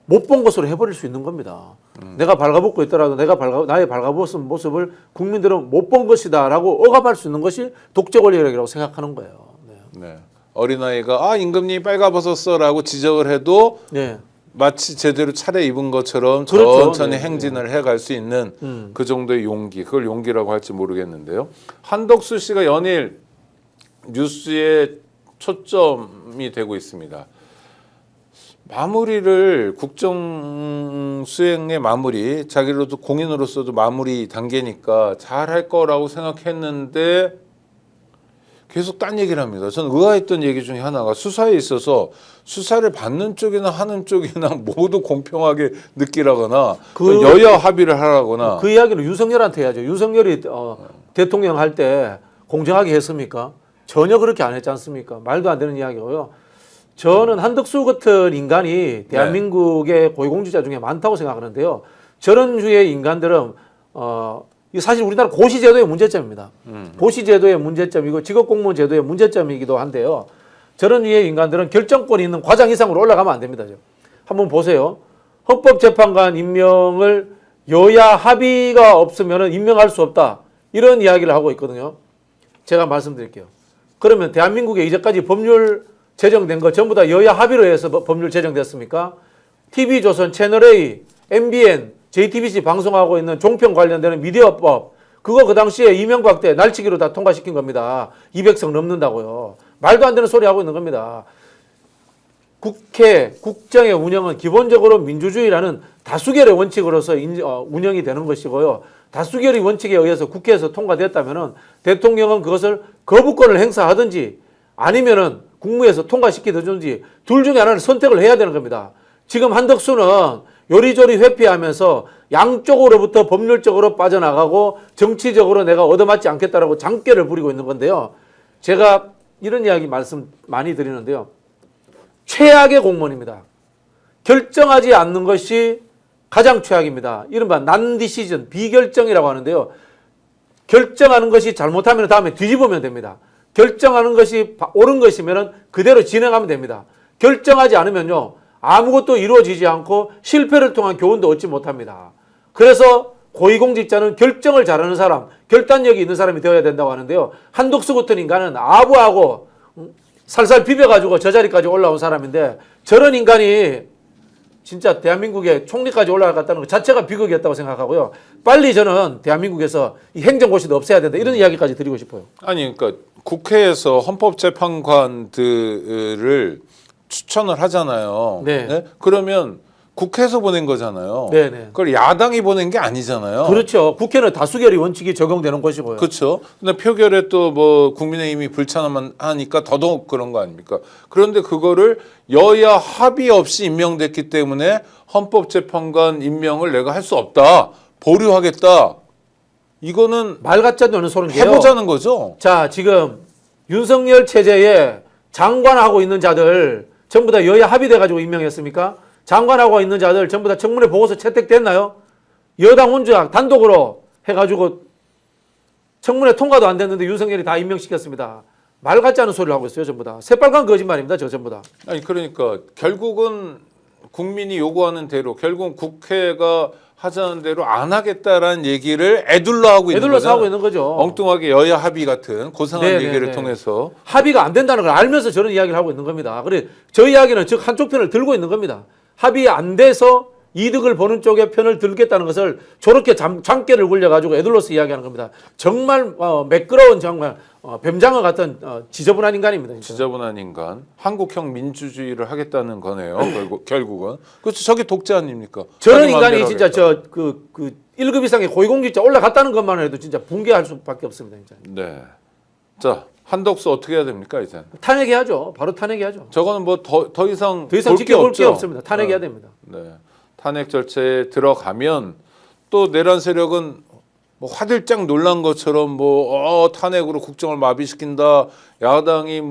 못 본 것으로 해버릴 수 있는 겁니다. 내가 발가벗고 있더라도 나의 발가벗은 모습을 국민들은 못 본 것이다라고 억압할 수 있는 것이 독재 권력이라고 생각하는 거예요. 네. 네. 어린아이가 이임금님이 빨가벗었어라고 지적을 해도 네. 마치 제대로 차려입은 것처럼 그렇죠. 천천히 네. 행진을 해갈 수 있는 그 정도의 용기, 그걸 용기라고 할지 모르겠는데요. 한덕수 씨가 연일 뉴스에 초점이 되고 있습니다. 마무리를 국정 수행의 마무리, 자기로도 공인으로서도 마무리 단계니까 잘할 거라고 생각했는데 계속 딴 얘기를 합니다. 저는 의아했던 얘기 중에 하나가 수사에 있어서 수사를 받는 쪽이나 하는 쪽이나 모두 공평하게 느끼라거나 여야 합의를 하라거나 그 이야기를 윤석열한테 해야죠. 윤석열이 대통령 할 때 공정하게 했습니까? 전혀 그렇게 안 했지 않습니까? 말도 안 되는 이야기고요. 저는 한덕수 같은 인간이 대한민국의 고위공직자 중에 많다고 생각하는데요. 저런 류의 인간들은 이게 사실 우리나라 고시제도의 문제점입니다. 고시제도의 문제점이고 직업공무원 제도의 문제점이기도 한데요. 저런 류의 인간들은 결정권이 있는 과장 이상으로 올라가면 안 됩니다. 한번 보세요. 헌법재판관 임명을 여야 합의가 없으면 임명할 수 없다. 이런 이야기를 하고 있거든요. 제가 말씀드릴게요. 그러면 대한민국에 이제까지 법률 제정된 거 전부 다 여야 합의로 해서 법률 제정됐습니까? TV조선, 채널A, MBN, JTBC 방송하고 있는 종편 관련되는 미디어법 그거 그 당시에 이명박 때 날치기로 다 통과시킨 겁니다. 200석 넘는다고요. 말도 안 되는 소리 하고 있는 겁니다. 국회, 국정의 운영은 기본적으로 민주주의라는 다수결의 원칙으로서 운영이 되는 것이고요. 다수결의 원칙에 의해서 국회에서 통과됐다면 대통령은 그것을 거부권을 행사하든지 아니면은 국무에서 통과시키든지 둘 중에 하나를 선택을 해야 되는 겁니다. 지금 한덕수는 요리조리 회피하면서 양쪽으로부터 법률적으로 빠져나가고 정치적으로 내가 얻어맞지 않겠다라고 장깨를 부리고 있는 건데요. 제가 이런 이야기 말씀 많이 드리는데요. 최악의 공무원입니다. 결정하지 않는 것이 가장 최악입니다. 이른바 난디시전, 비결정이라고 하는데요. 결정하는 것이 잘못하면 다음에 뒤집으면 됩니다. 결정하는 것이 옳은 것이면 그대로 진행하면 됩니다. 결정하지 않으면요. 아무것도 이루어지지 않고 실패를 통한 교훈도 얻지 못합니다. 그래서 고위공직자는 결정을 잘하는 사람, 결단력이 있는 사람이 되어야 된다고 하는데요. 한덕수 같은 인간은 아부하고 살살 비벼가지고 저 자리까지 올라온 사람인데 저런 인간이 진짜 대한민국의 총리까지 올라갔다는 것 자체가 비극이었다고 생각하고요. 빨리 저는 대한민국에서 이 행정고시도 없애야 된다 이런 이야기까지 드리고 싶어요. 아니 그러니까 국회에서 헌법재판관들을 추천을 하잖아요. 네. 네? 그러면 국회에서 보낸 거잖아요. 네네. 그걸 야당이 보낸 게 아니잖아요. 그렇죠. 국회는 다수결의 원칙이 적용되는 것이고요. 그렇죠. 근데 표결에 또 뭐 국민의힘이 불참하니까 더더욱 그런 거 아닙니까? 그런데 그거를 여야 합의 없이 임명됐기 때문에 헌법재판관 임명을 내가 할 수 없다. 보류하겠다. 이거는 말 같지도 않은 소리인데요. 해보자는 거죠. 자, 지금 윤석열 체제에 장관하고 있는 자들 전부 다 여야 합의돼가지고 임명했습니까? 장관하고 있는 자들 전부 다 청문회 보고서 채택됐나요? 여당 혼자 단독으로 해가지고 청문회 통과도 안 됐는데 윤석열이 다 임명시켰습니다. 말 같지 않은 소리를 하고 있어요, 전부 다. 새빨간 거짓말입니다, 저 전부 다. 아니 그러니까 결국은 국민이 요구하는 대로 결국은 국회가 하자는 대로 안 하겠다라는 얘기를 애둘러 하고 있는 애둘러서 거잖아요. 하고 있는 거죠. 엉뚱하게 여야 합의 같은 고상한 네네네. 얘기를 통해서 합의가 안 된다는 걸 알면서 저런 이야기를 하고 있는 겁니다. 그래 저 이야기는 즉 한쪽 편을 들고 있는 겁니다. 합의 안 돼서 이득을 보는 쪽에 편을 들겠다는 것을 저렇게 장깨를 굴려가지고 애들로서 이야기하는 겁니다. 정말 매끄러운 정말 뱀장어 같은 지저분한 인간입니다. 진짜. 지저분한 인간, 한국형 민주주의를 하겠다는 거네요. 결국은 그렇죠. 저게 독재 아닙니까? 저런 자기 인간이 마음대로 진짜 하겠다. 그 1급 이상의 고위공직자 올라갔다는 것만 해도 진짜 붕괴할 수밖에 없습니다. 진짜. 네. 자, 한덕수 어떻게 해야 됩니까 이제? 탄핵해야죠. 바로 탄핵해야죠. 저거는 뭐 더 이상 더 이상 볼 게 지켜볼 게 없죠. 없습니다. 탄핵해야 됩니다. 네. 탄핵 절차에 들어가면 또 내란 세력은 뭐 화들짝 놀란 것처럼 탄핵으로 국정을 마비시킨다. 야당이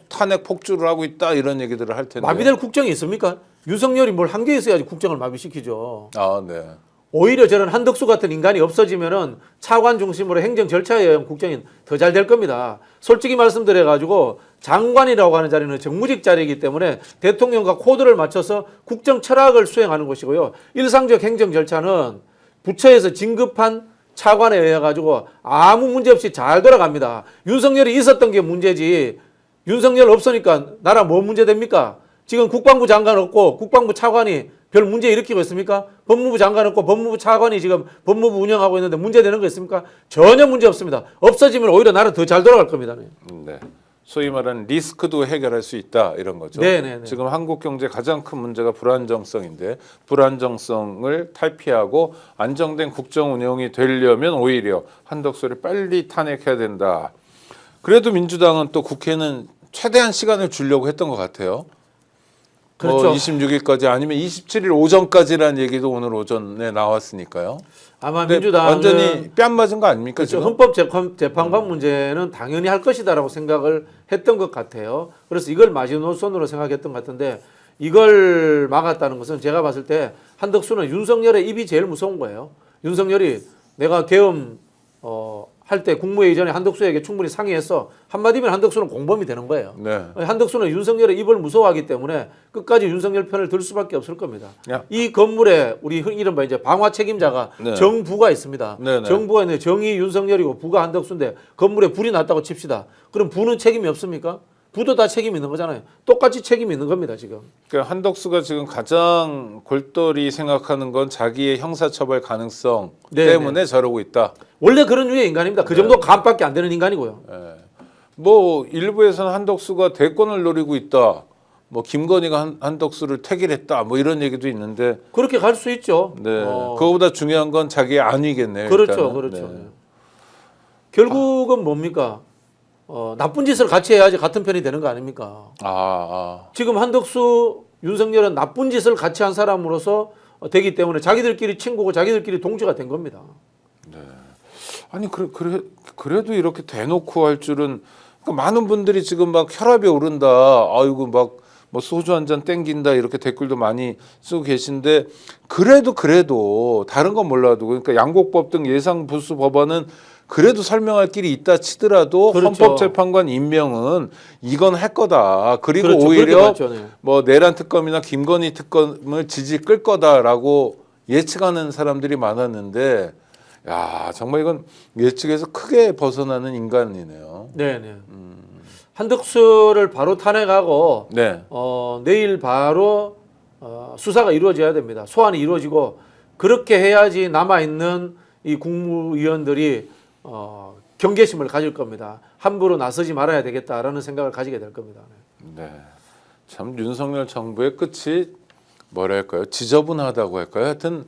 탄핵 폭주를 하고 있다 이런 얘기들을 할 텐데. 마비될 국정이 있습니까? 윤석열이 뭘 한 게 있어야지 국정을 마비시키죠. 아, 네. 오히려 저런 한덕수 같은 인간이 없어지면은 차관 중심으로 행정 절차에 의한 국정이 더 잘 될 겁니다. 솔직히 말씀드려가지고 장관이라고 하는 자리는 정무직 자리이기 때문에 대통령과 코드를 맞춰서 국정 철학을 수행하는 것이고요. 일상적 행정 절차는 부처에서 진급한 차관에 의해 가지고 아무 문제 없이 잘 돌아갑니다. 윤석열이 있었던 게 문제지. 윤석열 없으니까 나라 뭐 문제 됩니까? 지금 국방부 장관 없고 국방부 차관이 별 문제 일으키고 있습니까? 법무부 장관 없고 법무부 차관이 지금 법무부 운영하고 있는데 문제 되는 거 있습니까? 전혀 문제 없습니다. 없어지면 오히려 나라 더 잘 돌아갈 겁니다. 네. 소위 말하는 리스크도 해결할 수 있다 이런 거죠. 네네네. 지금 한국 경제 가장 큰 문제가 불안정성인데 불안정성을 탈피하고 안정된 국정 운영이 되려면 오히려 한덕수를 빨리 탄핵해야 된다. 그래도 민주당은 또 국회는 최대한 시간을 주려고 했던 것 같아요. 그렇죠. 26일까지 아니면 27일 오전까지라는 얘기도 오늘 오전에 나왔으니까요. 아마 근데 민주당은 완전히 뺨 맞은 거 아닙니까? 그렇죠. 지금? 헌법재판관 문제는 당연히 할 것이다라고 생각을 했던 것 같아요. 그래서 이걸 마지노선으로 생각했던 것 같은데 이걸 막았다는 것은 제가 봤을 때 한덕수는 윤석열의 입이 제일 무서운 거예요. 윤석열이 내가 계엄 할 때 국무회의 전에 한덕수에게 충분히 상의했어. 한마디면 한덕수는 공범이 되는 거예요. 네. 한덕수는 윤석열의 입을 무서워하기 때문에 끝까지 윤석열 편을 들 수밖에 없을 겁니다. 야. 이 건물에 우리 이른바 이제 방화 책임자가 네. 정부가 있습니다. 네, 네. 정부가 있는데 정이 윤석열이고 부가 한덕수인데 건물에 불이 났다고 칩시다. 그럼 부는 책임이 없습니까? 부도 다 책임이 있는 거잖아요. 똑같이 책임이 있는 겁니다, 지금. 그러니까 한덕수가 지금 가장 골똘히 생각하는 건 자기의 형사처벌 가능성 네, 때문에 저러고 있다. 원래 그런 류의 인간입니다. 그 정도 감밖에 안 되는 인간이고요. 뭐 일부에서는 한덕수가 대권을 노리고 있다. 뭐 김건희가 한덕수를 택일했다. 뭐 이런 얘기도 있는데 그렇게 갈 수 있죠. 네. 그거보다 중요한 건 자기의 안위겠네요. 그렇죠, 일단은. 그렇죠. 네. 결국은 뭡니까? 나쁜 짓을 같이 해야지 같은 편이 되는 거 아닙니까? 지금 한덕수, 윤석열은 나쁜 짓을 같이 한 사람으로서 되기 때문에 자기들끼리 친구고 자기들끼리 동지가 된 겁니다. 아니 그래도 이렇게 대놓고 할 줄은 그러니까 많은 분들이 지금 막 혈압이 오른다. 아이고 막 뭐 소주 한 잔 땡긴다 이렇게 댓글도 많이 쓰고 계신데 그래도 다른 건 몰라도 그러니까 양곡법 등 예상 부수 법안은 그래도 설명할 길이 있다 치더라도 그렇죠. 헌법재판관 임명은 이건 할 거다. 그리고 그렇죠. 그렇게 오히려 봤죠, 네. 뭐 내란 특검이나 김건희 특검을 지지 끌 거다라고 예측하는 사람들이 많았는데 야 정말 이건 예측에서 크게 벗어나는 인간이네요. 네네. 한덕수를 바로 탄핵하고 네. 내일 바로 수사가 이루어져야 됩니다. 소환이 이루어지고 그렇게 해야지 남아 있는 이 국무위원들이 경계심을 가질 겁니다. 함부로 나서지 말아야 되겠다라는 생각을 가지게 될 겁니다. 네. 참 윤석열 정부의 끝이 뭐랄까요? 지저분하다고 할까요? 하여튼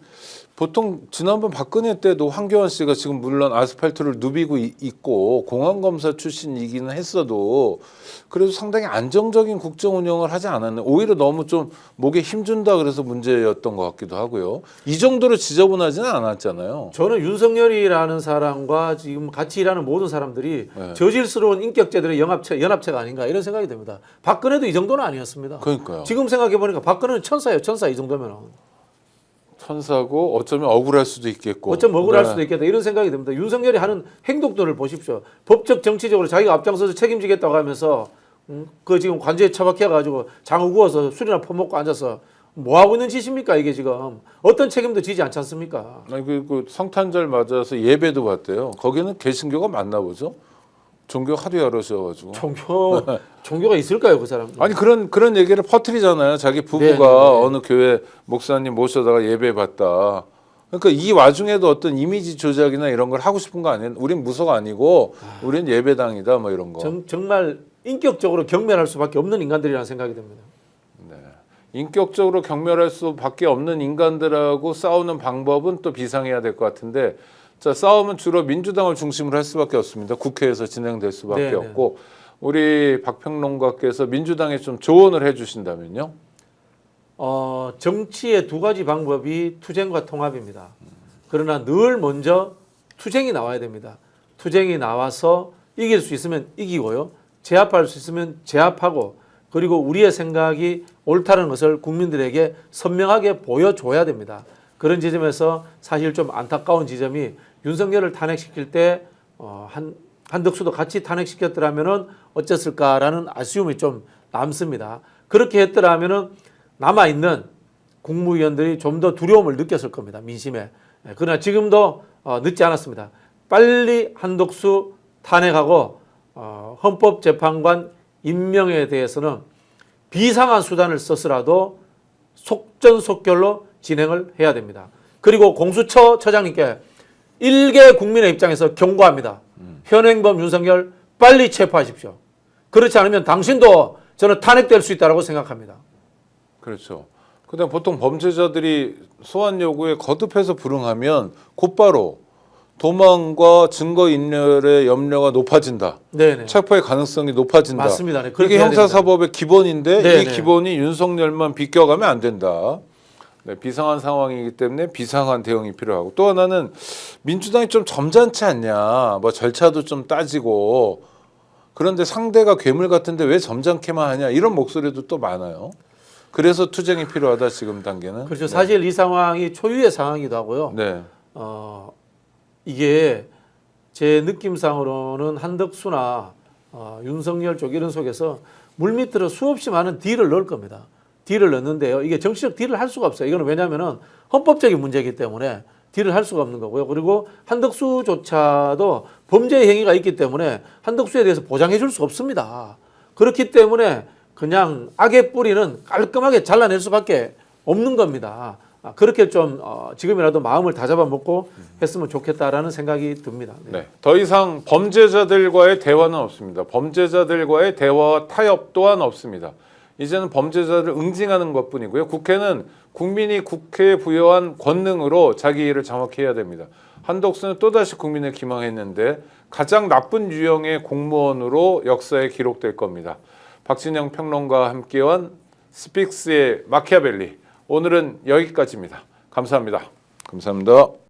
보통 지난번 박근혜 때도 황교안 씨가 지금 물론 아스팔트를 누비고 있고 공안검사 출신이기는 했어도 그래도 상당히 안정적인 국정 운영을 하지 않았네. 오히려 너무 좀 목에 힘준다 그래서 문제였던 것 같기도 하고요. 이 정도로 지저분하지는 않았잖아요. 저는 윤석열이라는 사람과 지금 같이 일하는 모든 사람들이 저질스러운 인격체들의 연합체가 아닌가 이런 생각이 듭니다. 박근혜도 이 정도는 아니었습니다. 그러니까요. 지금 생각해 보니까 박근혜는 천사예요, 천사 이 정도면. 천사고 어쩌면 억울할 수도 있겠고. 어쩜 억울할 네. 수도 있겠다 이런 생각이 듭니다. 윤석열이 하는 행동들을 보십시오. 법적 정치적으로 자기가 앞장서서 책임지겠다고 하면서 그 지금 관제에 처박혀가지고 장우 구워서 술이나 퍼먹고 앉아서 뭐 하고 있는 짓입니까 이게 지금 어떤 책임도 지지 않지 않습니까? 아니 그 성탄절 맞아서 예배도 봤대요. 거기는 개신교가 맞나 보죠? 종교 하도 여러셔가지고. 종교가 있을까요, 그 사람? 아니 그런 얘기를 퍼뜨리잖아요. 자기 부부가 네, 네, 네. 어느 교회 목사님 모셔다가 예배 받다. 그러니까 이 와중에도 어떤 이미지 조작이나 이런 걸 하고 싶은 거 아니에요? 우린 무소가 아니고 우린 예배당이다 뭐 이런 거. 정말 인격적으로 경멸할 수밖에 없는 인간들이라는 생각이 듭니다. 네. 인격적으로 경멸할 수밖에 없는 인간들하고 싸우는 방법은 또 비상해야 될 것 같은데, 자, 싸움은 주로 민주당을 중심으로 할 수밖에 없습니다. 국회에서 진행될 수밖에 네, 네. 없고, 우리 박평론가께서 민주당에 좀 조언을 해주신다면요? 정치의 두 가지 방법이 투쟁과 통합입니다. 그러나 늘 먼저 투쟁이 나와야 됩니다. 투쟁이 나와서 이길 수 있으면 이기고요. 제압할 수 있으면 제압하고, 그리고 우리의 생각이 옳다는 것을 국민들에게 선명하게 보여줘야 됩니다. 그런 지점에서 사실 좀 안타까운 지점이 윤석열을 탄핵시킬 때 한덕수도 같이 탄핵시켰더라면은 어땠을까라는 아쉬움이 좀 남습니다. 그렇게 했더라면은 남아있는 국무위원들이 좀 더 두려움을 느꼈을 겁니다. 민심에. 그러나 지금도 늦지 않았습니다. 빨리 한덕수 탄핵하고 헌법재판관 임명에 대해서는 비상한 수단을 써서라도 속전속결로 진행을 해야 됩니다. 그리고 공수처 처장님께 일개 국민의 입장에서 경고합니다. 현행범 윤석열 빨리 체포하십시오. 그렇지 않으면 당신도 저는 탄핵될 수 있다고 생각합니다. 그렇죠. 그다음 보통 범죄자들이 소환 요구에 거듭해서 불응하면 곧바로 도망과 증거인멸의 염려가 높아진다. 네네. 체포의 가능성이 높아진다. 맞습니다. 네, 그렇게 이게 해야 형사사법의 기본인데 네네. 이 기본이 윤석열만 비껴가면 안 된다. 네, 비상한 상황이기 때문에 비상한 대응이 필요하고, 또 하나는 민주당이 좀 점잖지 않냐. 뭐 절차도 좀 따지고, 그런데 상대가 괴물 같은데 왜 점잖게만 하냐, 이런 목소리도 또 많아요. 그래서 투쟁이 필요하다 지금 단계는. 그렇죠. 사실 이 상황이 초유의 상황이기도 하고요. 네. 이게 제 느낌상으로는 한덕수나 윤석열 쪽 이런 속에서 물밑으로 수없이 많은 딜을 넣을 겁니다. 딜을 넣는데요. 이게 정치적 딜을 할 수가 없어요. 이거는 왜냐하면은 헌법적인 문제이기 때문에 딜을 할 수가 없는 거고요. 그리고 한덕수조차도 범죄 행위가 있기 때문에 한덕수에 대해서 보장해 줄 수 없습니다. 그렇기 때문에 그냥 악의 뿌리는 깔끔하게 잘라낼 수밖에 없는 겁니다. 그렇게 좀 지금이라도 마음을 다잡아먹고 했으면 좋겠다라는 생각이 듭니다. 네. 네. 더 이상 범죄자들과의 대화는 없습니다. 범죄자들과의 대화와 타협 또한 없습니다. 이제는 범죄자를 응징하는 것뿐이고요. 국회는 국민이 국회에 부여한 권능으로 자기 일을 정확히 해야 됩니다. 한덕수는 또다시 국민을 기망했는데 가장 나쁜 유형의 공무원으로 역사에 기록될 겁니다. 박진영 평론가와 함께한 스픽스의 마키아벨리, 오늘은 여기까지입니다. 감사합니다. 감사합니다.